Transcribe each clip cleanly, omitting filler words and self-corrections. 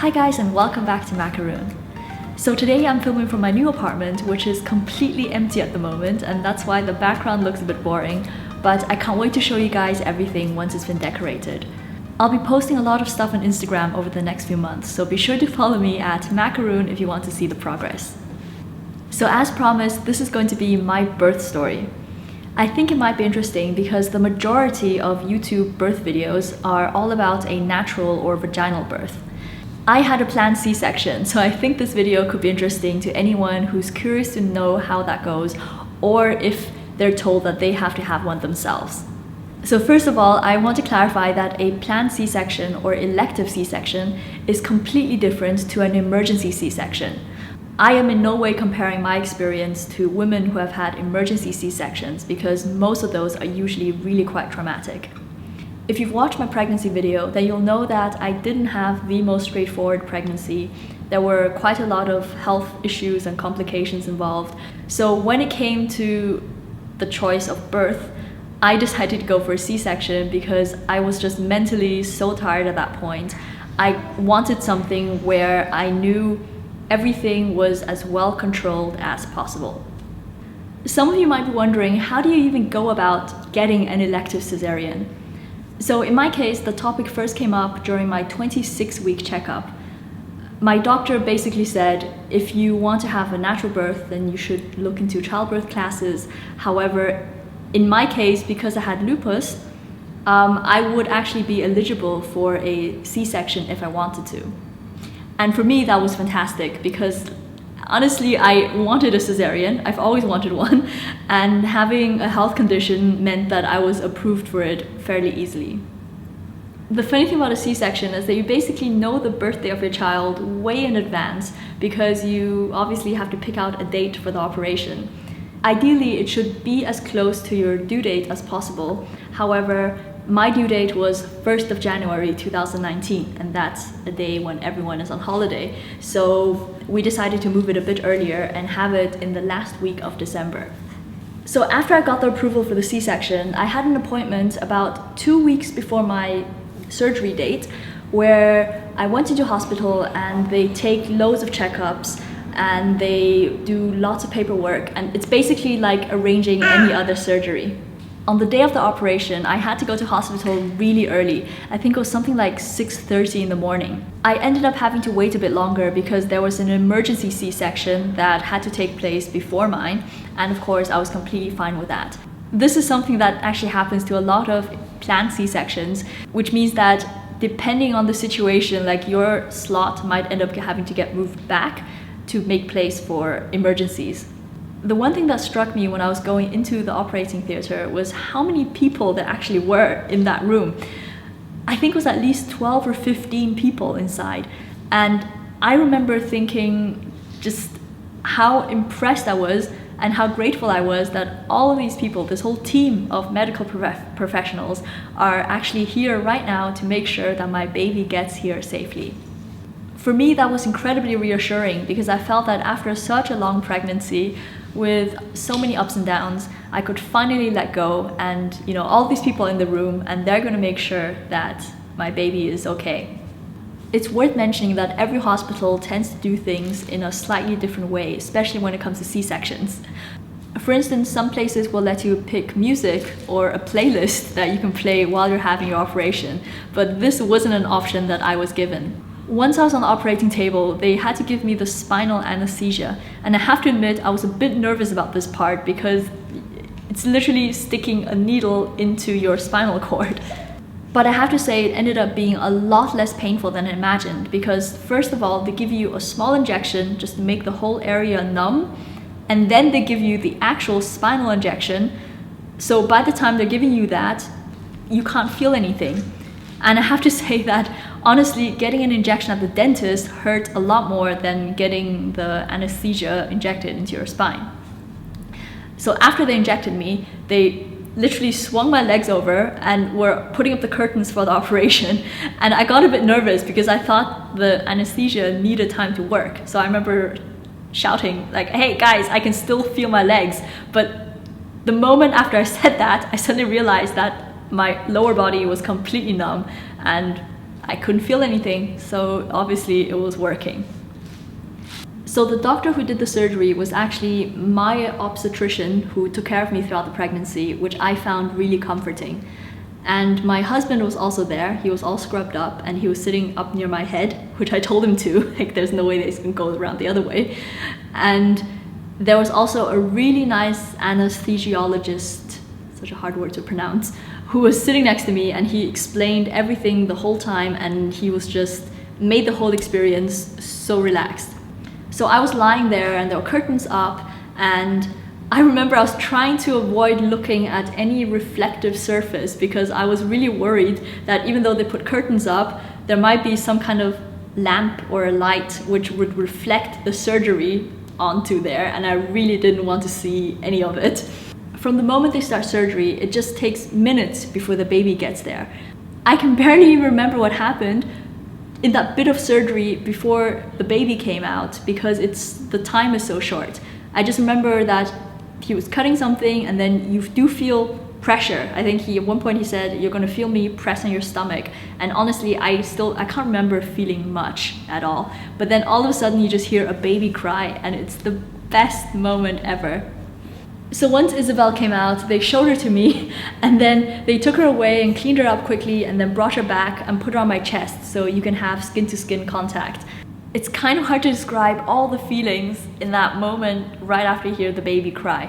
Hi guys, and welcome back to Maqaroon. So today I'm filming from my new apartment, which is completely empty at the moment, and that's why the background looks a bit boring, but I can't wait to show you guys everything once it's been decorated. I'll be posting a lot of stuff on Instagram over the next few months, so be sure to follow me at Maqaroon if you want to see the progress. So as promised, this is going to be my birth story. I think it might be interesting because the majority of YouTube birth videos are all about a natural or vaginal birth. I had a planned C-section, so I think this video could be interesting to anyone who's curious to know how that goes, or if they're told that they have to have one themselves. So first of all, I want to clarify that a planned C-section or elective C-section is completely different to an emergency C-section. I am in no way comparing my experience to women who have had emergency C-sections because most of those are usually really quite traumatic. If you've watched my pregnancy video, then you'll know that I didn't have the most straightforward pregnancy. There were quite a lot of health issues and complications involved. So when it came to the choice of birth, I decided to go for a C-section because I was just mentally so tired at that point. I wanted something where I knew everything was as well controlled as possible. Some of you might be wondering, how do you even go about getting an elective cesarean? So in my case, the topic first came up during my 26-week checkup. My doctor basically said, if you want to have a natural birth, then you should look into childbirth classes. However, in my case, because I had lupus, I would actually be eligible for a C-section if I wanted to. And for me, that was fantastic because honestly, I wanted a cesarean. I've always wanted one. And having a health condition meant that I was approved for it fairly easily. The funny thing about a C-section is that you basically know the birthday of your child way in advance because you obviously have to pick out a date for the operation. Ideally, it should be as close to your due date as possible. However, my due date was 1st of January 2019, and that's a day when everyone is on holiday. So we decided to move it a bit earlier and have it in the last week of December. So after I got the approval for the C-section, I had an appointment about 2 weeks before my surgery date where I went into hospital and they take loads of checkups and they do lots of paperwork, and it's basically like arranging any other surgery. On the day of the operation, I had to go to hospital really early. I think it was something like 6:30 in the morning. I ended up having to wait a bit longer because there was an emergency C-section that had to take place before mine, and of course I was completely fine with that. This is something that actually happens to a lot of planned C-sections, which means that depending on the situation, like your slot might end up having to get moved back to make place for emergencies. The one thing that struck me when I was going into the operating theater was how many people there actually were in that room. I think it was at least 12 or 15 people inside. And I remember thinking just how impressed I was and how grateful I was that all of these people, this whole team of medical professionals, are actually here right now to make sure that my baby gets here safely. For me, that was incredibly reassuring because I felt that after such a long pregnancy, with so many ups and downs, I could finally let go and, all these people in the room, and they're going to make sure that my baby is okay. It's worth mentioning that every hospital tends to do things in a slightly different way, especially when it comes to C-sections. For instance, some places will let you pick music or a playlist that you can play while you're having your operation, but this wasn't an option that I was given. Once I was on the operating table, they had to give me the spinal anesthesia, and I have to admit I was a bit nervous about this part because it's literally sticking a needle into your spinal cord. But I have to say it ended up being a lot less painful than I imagined because first of all, they give you a small injection just to make the whole area numb, and then they give you the actual spinal injection. So by the time they're giving you that, you can't feel anything. And I have to say that honestly, getting an injection at the dentist hurt a lot more than getting the anesthesia injected into your spine. So after they injected me, they literally swung my legs over and were putting up the curtains for the operation. And I got a bit nervous because I thought the anesthesia needed time to work. So I remember shouting like, hey guys, I can still feel my legs. But the moment after I said that, I suddenly realized that my lower body was completely numb and I couldn't feel anything, so obviously it was working. So the doctor who did the surgery was actually my obstetrician who took care of me throughout the pregnancy, which I found really comforting. And my husband was also there. He was all scrubbed up and he was sitting up near my head, which I told him to, like there's no way that he's gonna go around the other way. And there was also a really nice anesthesiologist, such a hard word to pronounce, who was sitting next to me, and he explained everything the whole time, and he was just made the whole experience so relaxed. So I was lying there and there were curtains up, and I remember I was trying to avoid looking at any reflective surface because I was really worried that even though they put curtains up, there might be some kind of lamp or a light which would reflect the surgery onto there, and I really didn't want to see any of it. From the moment they start surgery, it just takes minutes before the baby gets there. I can barely remember what happened in that bit of surgery before the baby came out because the time is so short. I just remember that he was cutting something and then you do feel pressure. I think at one point he said, "You're gonna feel me press on your stomach." And honestly, I can't remember feeling much at all. But then all of a sudden you just hear a baby cry, and it's the best moment ever. So once Isabel came out, they showed her to me, and then they took her away and cleaned her up quickly and then brought her back and put her on my chest so you can have skin-to-skin contact. It's kind of hard to describe all the feelings in that moment right after you hear the baby cry.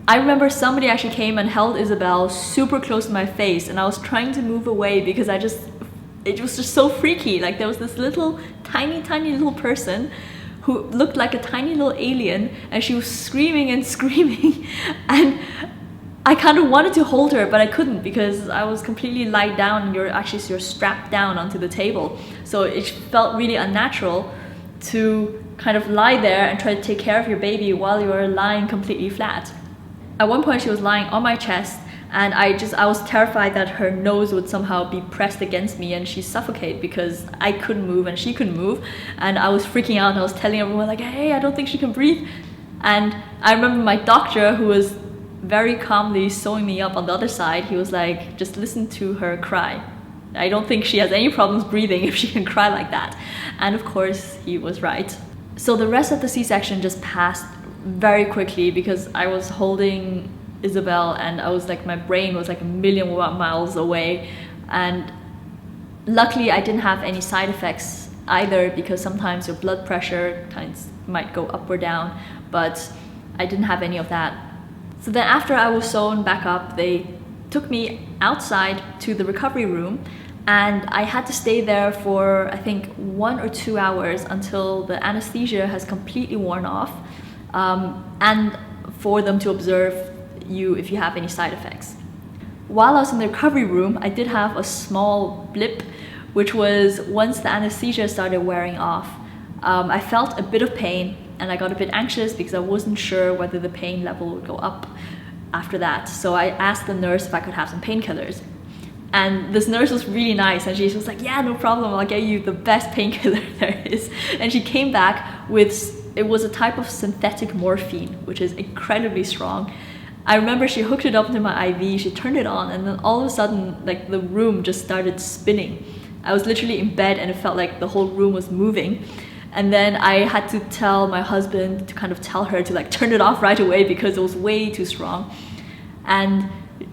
I remember somebody actually came and held Isabel super close to my face, and I was trying to move away because it was just so freaky. Like there was this little tiny little person who looked like a tiny little alien, and she was screaming and screaming, and I kind of wanted to hold her, but I couldn't because I was completely lied down and you're strapped down onto the table. So it felt really unnatural to kind of lie there and try to take care of your baby while you're lying completely flat. At one point she was lying on my chest, and I was terrified that her nose would somehow be pressed against me and she'd suffocate because I couldn't move and she couldn't move, and I was freaking out and I was telling everyone like, "Hey, I don't think she can breathe." And I remember my doctor, who was very calmly sewing me up on the other side, he was like, "Just listen to her cry. I don't think she has any problems breathing if she can cry like that." And of course he was right. So the rest of the C-section just passed very quickly because I was holding Isabel and I was like, my brain was like a million miles away, and luckily I didn't have any side effects either because sometimes your blood pressure might go up or down, but I didn't have any of that. So then after I was sewn back up, they took me outside to the recovery room, and I had to stay there for I think 1 or 2 hours until the anesthesia has completely worn off, and for them to observe you if you have any side effects. While I was in the recovery room, I did have a small blip, which was once the anesthesia started wearing off, I felt a bit of pain and I got a bit anxious because I wasn't sure whether the pain level would go up after that. So I asked the nurse if I could have some painkillers. And this nurse was really nice, and she was like, "Yeah, no problem, I'll get you the best painkiller there is." And she came back with, it was a type of synthetic morphine, which is incredibly strong. I remember she hooked it up to my IV, she turned it on, and then all of a sudden, like the room just started spinning. I was literally in bed and it felt like the whole room was moving. And then I had to tell my husband to kind of tell her to like turn it off right away because it was way too strong. And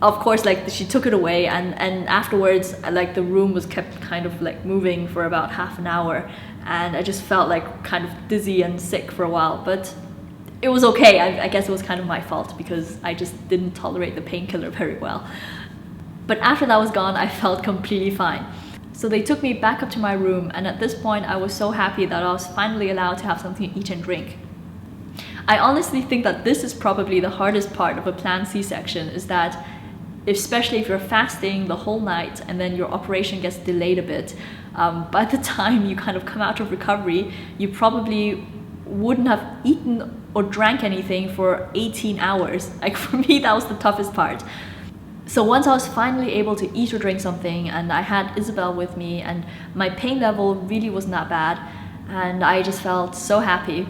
of course, like she took it away, and afterwards, like the room was kept kind of like moving for about half an hour, and I just felt like kind of dizzy and sick for a while, but it was okay. I guess it was kind of my fault because I just didn't tolerate the painkiller very well. But after that was gone, I felt completely fine. So they took me back up to my room, and at this point I was so happy that I was finally allowed to have something to eat and drink. I honestly think that this is probably the hardest part of a planned C-section, is that especially if you're fasting the whole night and then your operation gets delayed a bit, by the time you kind of come out of recovery, you probably wouldn't have eaten or drank anything for 18 hours. Like for me, that was the toughest part. So once I was finally able to eat or drink something, and I had Isabel with me, and my pain level really wasn't that bad, and I just felt so happy.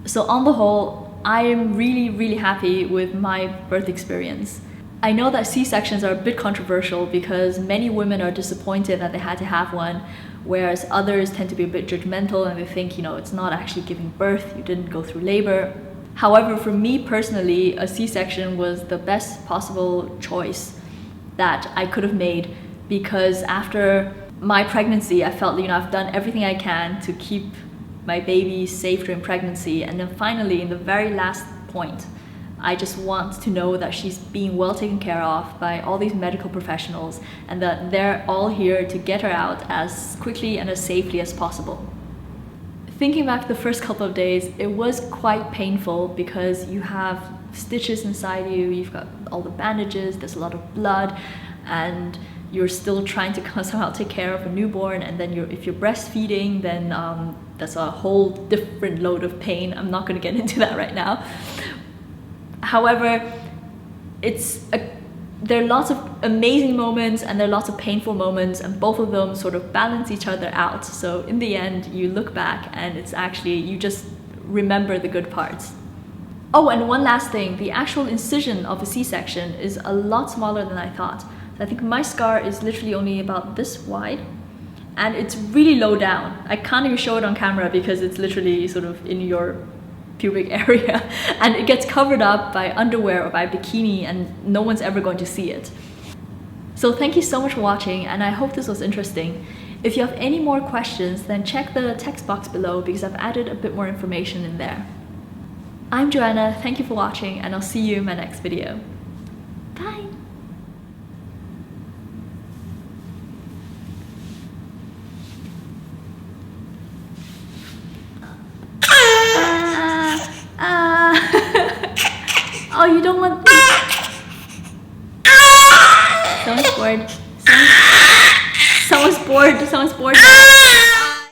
So on the whole, I am really, really happy with my birth experience. I know that C-sections are a bit controversial because many women are disappointed that they had to have one, whereas others tend to be a bit judgmental and they think, it's not actually giving birth, you didn't go through labor. However, for me personally, a C-section was the best possible choice that I could have made, because after my pregnancy, I felt, I've done everything I can to keep my baby safe during pregnancy, and then finally, in the very last point, I just want to know that she's being well taken care of by all these medical professionals and that they're all here to get her out as quickly and as safely as possible. Thinking back the first couple of days, it was quite painful because you have stitches inside you, you've got all the bandages, there's a lot of blood, and you're still trying to somehow take care of a newborn, and then if you're breastfeeding, then that's a whole different load of pain. I'm not going to get into that right now. However, there are lots of amazing moments and there are lots of painful moments, and both of them sort of balance each other out. So in the end, you look back and it's actually, you just remember the good parts. Oh, and one last thing, the actual incision of a C-section is a lot smaller than I thought. I think my scar is literally only about this wide, and it's really low down. I can't even show it on camera because it's literally sort of in your pubic area, and it gets covered up by underwear or by bikini, and no one's ever going to see it. So thank you so much for watching, and I hope this was interesting. If you have any more questions, then check the text box below because I've added a bit more information in there. I'm Joanna, thank you for watching, and I'll see you in my next video. Bye! Oh, you don't want... Someone's bored. Someone's bored.